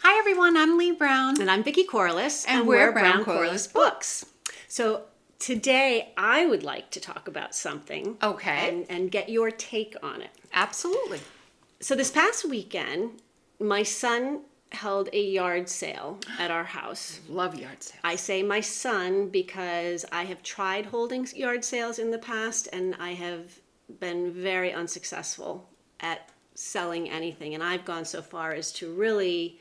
Hi everyone, I'm Lee Brown. And I'm Vicki Corliss. And we're Brown Corliss Books. So today I would like to talk about something. Okay. And get your take on it. Absolutely. So this past weekend, my son held a yard sale at our house. Love yard sales. I say my son because I have tried holding yard sales in the past and I have been very unsuccessful at selling anything. And I've gone so far as to really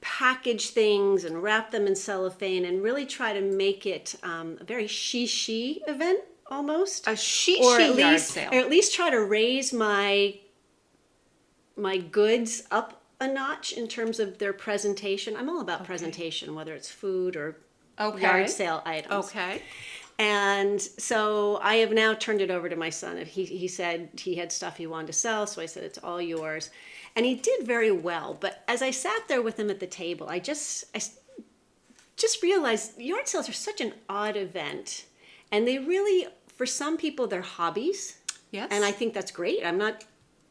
package things and wrap them in cellophane and really try to make it a very she event almost. A she yard sale. Or at least try to raise my goods up a notch in terms of their presentation. I'm all about presentation, whether it's food or yard sale items. Okay. And so I have now turned it over to my son. He said he had stuff he wanted to sell, so I said, it's all yours. And he did very well. But as I sat there with him at the table, I just realized yard sales are such an odd event. And they really, for some people, they're hobbies. Yes. And I think that's great. I'm not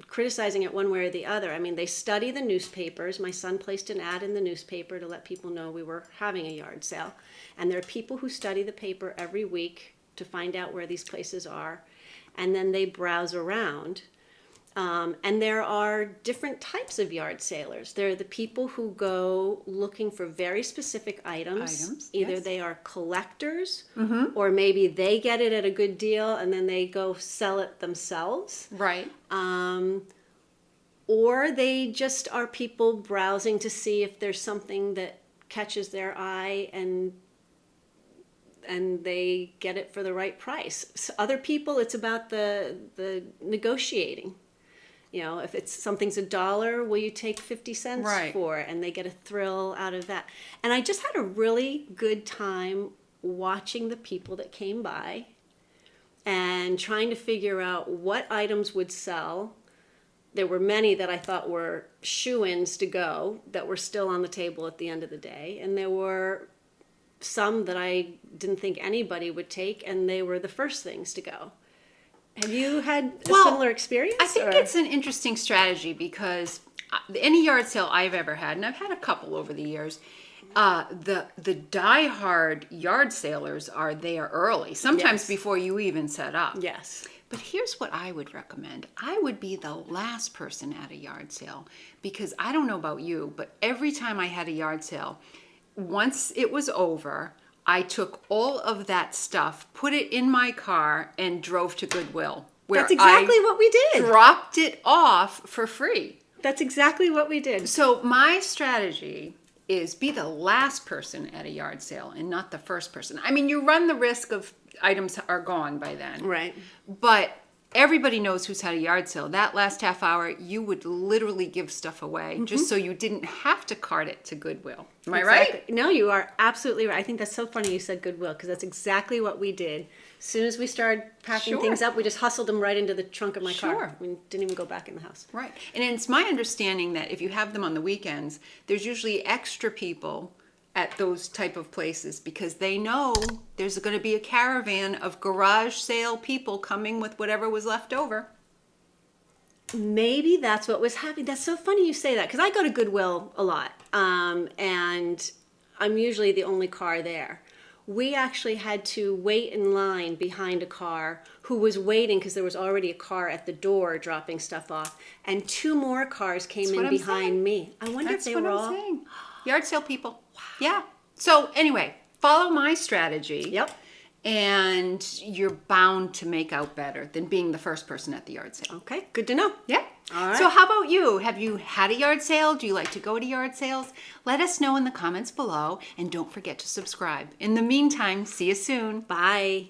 criticizing it one way or the other. I mean, they study the newspapers. My son placed an ad in the newspaper to let people know we were having a yard sale. And there are people who study the paper every week to find out where these places are. And then they browse around. And there are different types of yard salers. There are the people who go looking for very specific items. Either they are collectors, or maybe they get it at a good deal and then they go sell it themselves. Right. Or they just are people browsing to see if there's something that catches their eye and they get it for the right price. So other people, it's about the negotiating. You know, if something's $1, will you take 50 cents for it? And they get a thrill out of that. And I just had a really good time watching the people that came by and trying to figure out what items would sell. There were many that I thought were shoo-ins to go that were still on the table at the end of the day. And there were some that I didn't think anybody would take, and they were the first things to go. Have you had a similar experience? I think it's an interesting strategy because any yard sale I've ever had, and I've had a couple over the years, the diehard yard salers are there early, sometimes before you even set up. Yes. But here's what I would recommend. I would be the last person at a yard sale because I don't know about you, but every time I had a yard sale, once it was over, I took all of that stuff, put it in my car, and drove to Goodwill. That's exactly what we did. Dropped it off for free. That's exactly what we did. So my strategy is be the last person at a yard sale and not the first person. I mean, you run the risk of items are gone by then. Right. But everybody knows who's had a yard sale. That last half hour, you would literally give stuff away just so you didn't have to cart it to Goodwill. Am I right? No, you are absolutely right. I think that's so funny you said Goodwill because that's exactly what we did. As soon as we started packing things up, we just hustled them right into the trunk of my car. We didn't even go back in the house. Right. And it's my understanding that if you have them on the weekends, there's usually extra people at those type of places because they know there's going to be a caravan of garage sale people coming with whatever was left over. Maybe that's what was happening. That's so funny you say that because I go to Goodwill a lot, and I'm usually the only car there. We actually had to wait in line behind a car who was waiting because there was already a car at the door dropping stuff off, and 2 more cars came in behind me. I wonder if they were all yard sale people. Wow. Yeah. So anyway, follow my strategy. Yep. And you're bound to make out better than being the first person at the yard sale. Okay, good to know. Yeah. All right. So how about you? Have you had a yard sale? Do you like to go to yard sales? Let us know in the comments below, and don't forget to subscribe. In the meantime, see you soon. Bye.